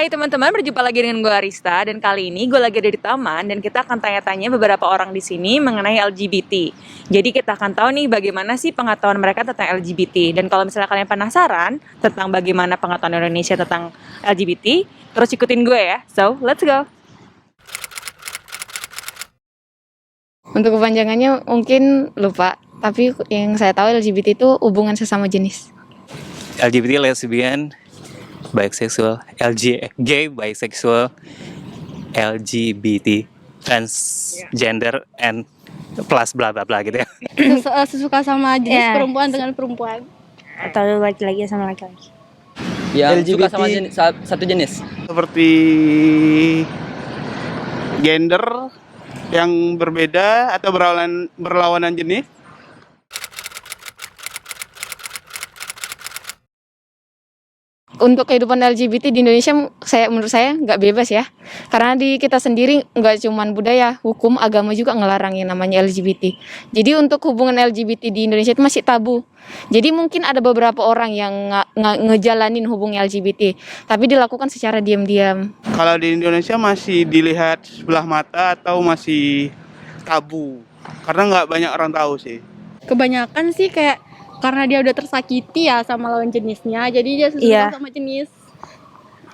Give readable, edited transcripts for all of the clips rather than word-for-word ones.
Hai teman-teman, berjumpa lagi dengan gue Arista dan kali ini gue lagi ada di taman dan kita akan tanya-tanya beberapa orang di sini mengenai LGBT. Jadi kita akan tahu nih bagaimana sih pengetahuan mereka tentang LGBT. Dan kalau misalnya kalian penasaran tentang bagaimana pengetahuan Indonesia tentang LGBT, terus ikutin gue ya. So, let's go. Untuk kepanjangannya mungkin lupa, tapi yang saya tahu LGBT itu hubungan sesama jenis. LGBT, lesbian, bisexual, gay, bisexual, LGBT, transgender, and plus bla bla bla gitu ya. Sesuka sama jenis Ya. perempuan dengan perempuan. Atau laki-laki sama laki-laki. Yang LGBT. suka sama satu jenis. Seperti gender yang berbeda atau berlawanan jenis. Untuk kehidupan LGBT di Indonesia, menurut saya nggak bebas ya, karena di kita sendiri nggak cuman budaya, hukum, agama juga ngelarang yang namanya LGBT. Jadi untuk hubungan LGBT di Indonesia itu masih tabu. Jadi mungkin ada beberapa orang yang ngejalanin hubungan LGBT, tapi dilakukan secara diam-diam. Kalau di Indonesia masih dilihat sebelah mata atau masih tabu, karena nggak banyak orang tahu sih. Kebanyakan sih kayak karena dia udah tersakiti ya sama lawan jenisnya, jadi dia suka Iya. sama jenis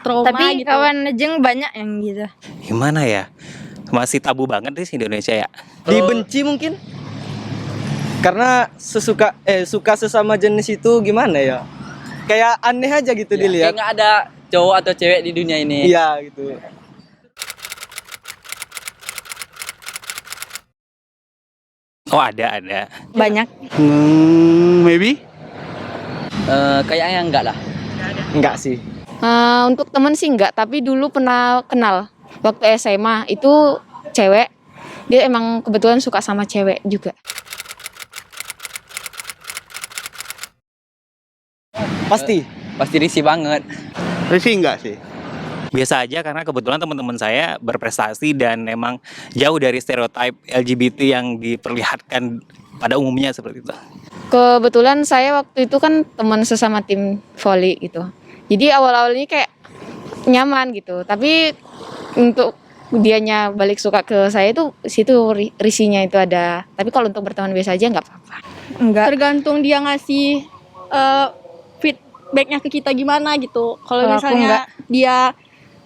trauma Tapi gitu. kawan Jeng banyak yang gitu. Gimana ya? Masih tabu banget sih Indonesia ya. Dibenci mungkin. Karena suka sesama jenis itu gimana ya? Kayak aneh aja gitu Ya, dilihat. kayak nggak ada cowok atau cewek di dunia ini. Iya gitu. Oh ada. Banyak. Maybe. Kayaknya enggak lah. Enggak sih. Untuk temen sih nggak, tapi dulu pernah kenal waktu SMA itu cewek, dia emang kebetulan suka sama cewek juga. Pasti risih banget. Risih nggak sih? Biasa aja karena kebetulan teman-teman saya berprestasi dan memang jauh dari stereotip LGBT yang diperlihatkan pada umumnya seperti itu. Kebetulan saya waktu itu kan teman sesama tim volley gitu. Jadi awal-awalnya kayak nyaman gitu. Tapi untuk dianya balik suka ke saya itu situ risihnya itu ada. Tapi kalau untuk berteman biasa aja nggak apa-apa. Enggak. Tergantung dia ngasih feedbacknya ke kita gimana gitu. Kalau Kalau aku misalnya dia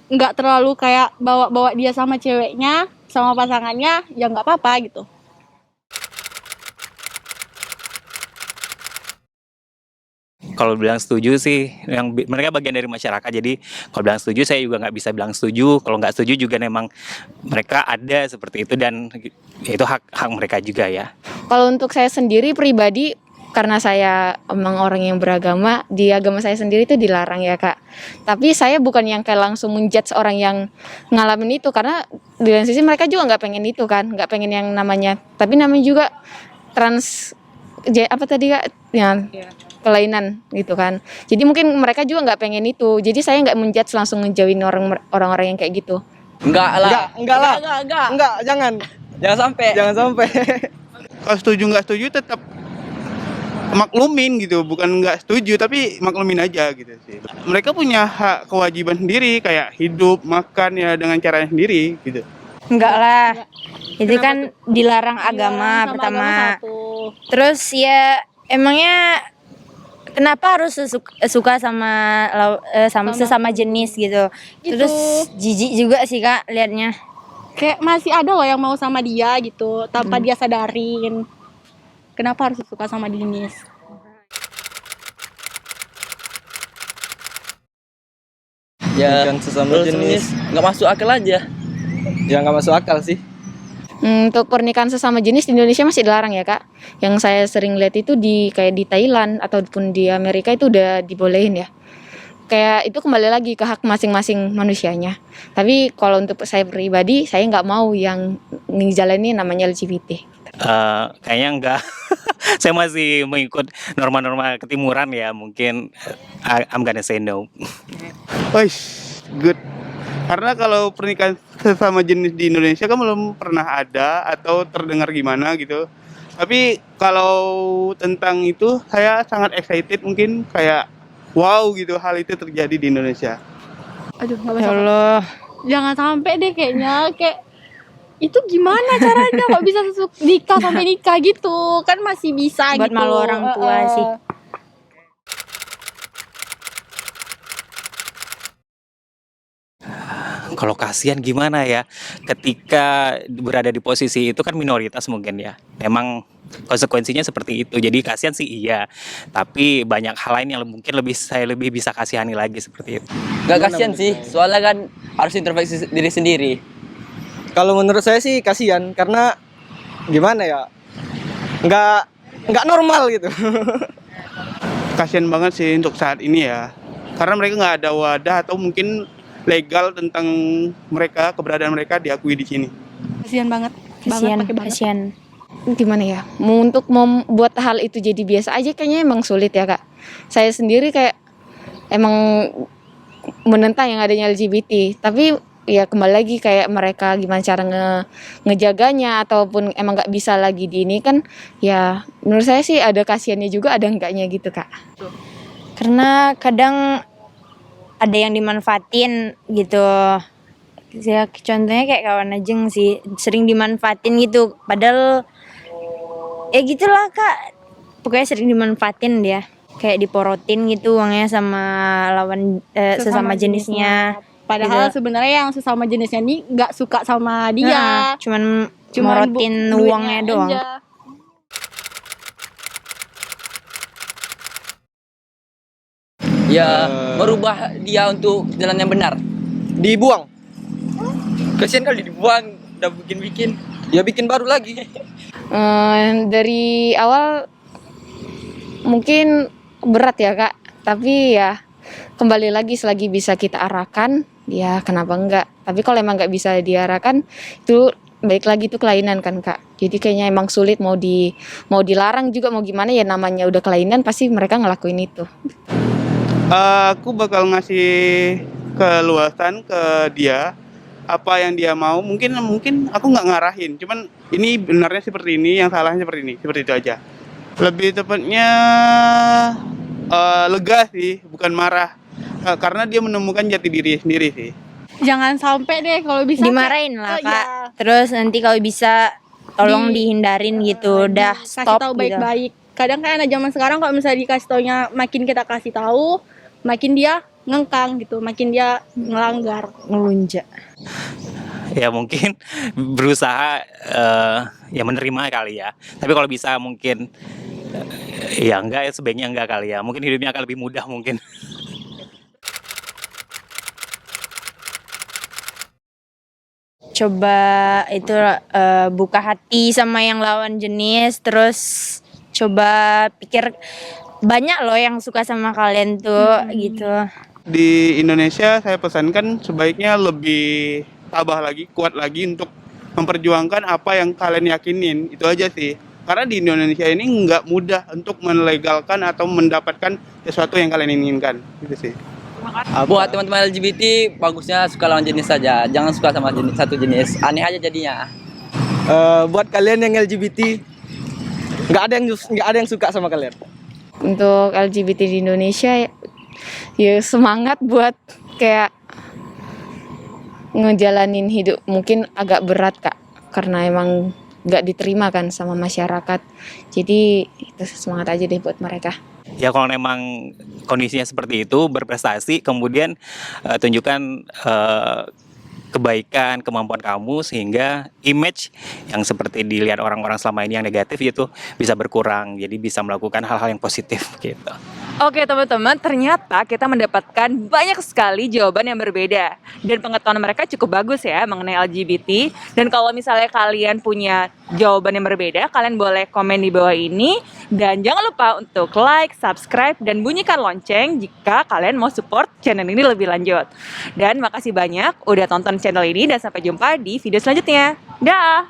nggak terlalu kayak bawa dia sama ceweknya, sama pasangannya, ya nggak apa-apa gitu. Kalau bilang setuju sih, mereka bagian dari masyarakat. Jadi kalau bilang setuju, saya juga nggak bisa bilang setuju. Kalau nggak setuju juga memang mereka ada seperti itu dan itu hak mereka juga ya. Kalau untuk saya sendiri pribadi, karena saya emang orang yang beragama, di agama saya sendiri itu dilarang ya Kak. Tapi saya bukan yang kayak langsung menjudge orang yang ngalamin itu, karena di lain sisi mereka juga nggak pengen itu kan, nggak pengen yang namanya. Tapi namanya juga apa tadi Kak? Yang kelainan gitu kan. Jadi mungkin mereka juga nggak pengen itu. Jadi saya nggak menjudge langsung ngejauhin orang-orang yang kayak gitu. Enggak lah. Enggak lah. Enggak. Enggak, jangan. Jangan sampai. Jangan sampai. Kalau setuju nggak setuju tetap maklumin gitu, bukan nggak setuju tapi maklumin aja gitu sih. Mereka punya hak kewajiban sendiri kayak hidup, makan ya dengan caranya sendiri gitu. Enggak lah. Itu Kenapa kan dilarang agama Sama pertama. agama satu. Terus ya emangnya kenapa harus suka sama sesama jenis gitu. Gitu. Terus jijik juga sih Kak liatnya. Kayak masih ada loh yang mau sama dia gitu tanpa dia sadarin. Kenapa harus suka sama jenis? Ya, Bukan sesama jenis. nggak masuk akal aja. Ya nggak masuk akal sih. Untuk pernikahan sesama jenis di Indonesia masih dilarang ya Kak. Yang saya sering lihat itu kayak di Thailand ataupun di Amerika itu udah dibolehin ya. Kayak itu kembali lagi ke hak masing-masing manusianya. Tapi kalau untuk saya pribadi, saya nggak mau yang ngejalanin namanya LGBT. Kayaknya enggak. Saya masih mengikut norma-norma ketimuran ya. Mungkin I'm gonna say no. Wih, good. Karena kalau pernikahan sesama jenis di Indonesia kan belum pernah ada atau terdengar gimana gitu. Tapi kalau tentang itu saya sangat excited, mungkin kayak wow gitu hal itu terjadi di Indonesia. Aduh, nggak Ya bisa. Allah. Jangan sampai deh kayaknya kayak itu gimana caranya kok bisa nikah sampai nikah gitu kan masih bisa Buat gitu. malu orang tua sih. Kalau kasihan gimana ya, ketika berada di posisi itu kan minoritas mungkin ya. Memang konsekuensinya seperti itu. Jadi kasihan sih iya, tapi banyak hal lain yang mungkin saya lebih bisa kasihani lagi seperti itu. Gak kasihan sih, soalnya kan harus introspeksi diri sendiri. Kalau menurut saya sih kasihan karena gimana ya? Nggak normal gitu. Kasian banget sih untuk saat ini ya, karena mereka nggak ada wadah atau mungkin legal tentang mereka, keberadaan mereka diakui di sini. Kasihan banget. Kasihan, pakai banget. kasihan. Gimana ya, untuk membuat hal itu jadi biasa aja kayaknya emang sulit ya kak. Saya sendiri kayak emang menentang yang adanya LGBT, tapi ya kembali lagi kayak mereka gimana cara ngejaganya ataupun emang nggak bisa lagi di ini kan, ya menurut saya sih ada kasihannya juga ada enggaknya gitu kak. Karena kadang ada yang dimanfaatin gitu. Ya contohnya kayak kawan Ajeng sih, sering dimanfaatin gitu. Padahal ya gitulah kak. Pokoknya sering dimanfaatin dia. Kayak diporotin gitu uangnya sama lawan sesama jenisnya. Padahal Gitu. sebenarnya yang sesama jenisnya ini nggak suka sama dia. Nah, cuman morotin duitnya uangnya doang. aja. Ya, merubah dia untuk jalan yang benar. Dibuang. Kasihan kali dibuang, udah bikin-bikin. Ya bikin baru lagi. Dari awal mungkin berat ya kak, tapi ya kembali lagi selagi bisa kita arahkan, ya kenapa enggak. Tapi kalau emang nggak bisa diarahkan, itu baik lagi itu kelainan kan kak. Jadi kayaknya emang sulit mau dilarang juga mau gimana ya, namanya udah kelainan pasti mereka ngelakuin itu. Aku bakal ngasih keluasan ke dia apa yang dia mau. Mungkin aku nggak ngarahin, cuman ini benarnya seperti ini, yang salahnya seperti ini, seperti itu aja. Lebih tepatnya lega sih, bukan marah. Karena dia menemukan jati diri sendiri sih. Jangan sampai deh kalau bisa Dimarahin lah kayak- kak. iya. Terus nanti kalau bisa tolong dihindarin gitu. Udah Kasih stop tahu gitu. baik-baik. Kadang kan anak zaman sekarang kalau misalnya dikasih taunya makin kita kasih tahu, makin dia ngengkang gitu, makin dia ngelanggar. Ngelunjak. Ya mungkin berusaha ya menerima kali ya. Tapi kalau bisa mungkin ya enggak, ya sebaiknya enggak kali ya. Mungkin hidupnya akan lebih mudah mungkin. Coba itu buka hati sama yang lawan jenis, terus coba pikir banyak loh yang suka sama kalian tuh gitu. Di Indonesia saya pesankan sebaiknya lebih tabah lagi, kuat lagi untuk memperjuangkan apa yang kalian yakinin. Itu aja sih. Karena di Indonesia ini nggak mudah untuk melegalkan atau mendapatkan sesuatu yang kalian inginkan. Gitu sih. Buat teman-teman LGBT, bagusnya suka lawan jenis saja. Jangan suka sama satu jenis. Aneh aja jadinya. Buat kalian yang LGBT, nggak ada yang suka sama kalian. Untuk LGBT di Indonesia ya semangat buat kayak ngejalanin hidup, mungkin agak berat kak karena emang nggak diterima kan sama masyarakat, jadi itu semangat aja deh buat mereka. Ya kalau memang kondisinya seperti itu, berprestasi, kemudian tunjukkan kebaikan, kemampuan kamu sehingga image yang seperti dilihat orang-orang selama ini yang negatif itu bisa berkurang. Jadi bisa melakukan hal-hal yang positif gitu. Oke teman-teman, ternyata kita mendapatkan banyak sekali jawaban yang berbeda. Dan pengetahuan mereka cukup bagus ya mengenai LGBT. Dan kalau misalnya kalian punya jawaban yang berbeda, kalian boleh komen di bawah ini. Dan jangan lupa untuk like, subscribe, dan bunyikan lonceng jika kalian mau support channel ini lebih lanjut. Dan makasih banyak udah tonton channel ini dan sampai jumpa di video selanjutnya. Dah!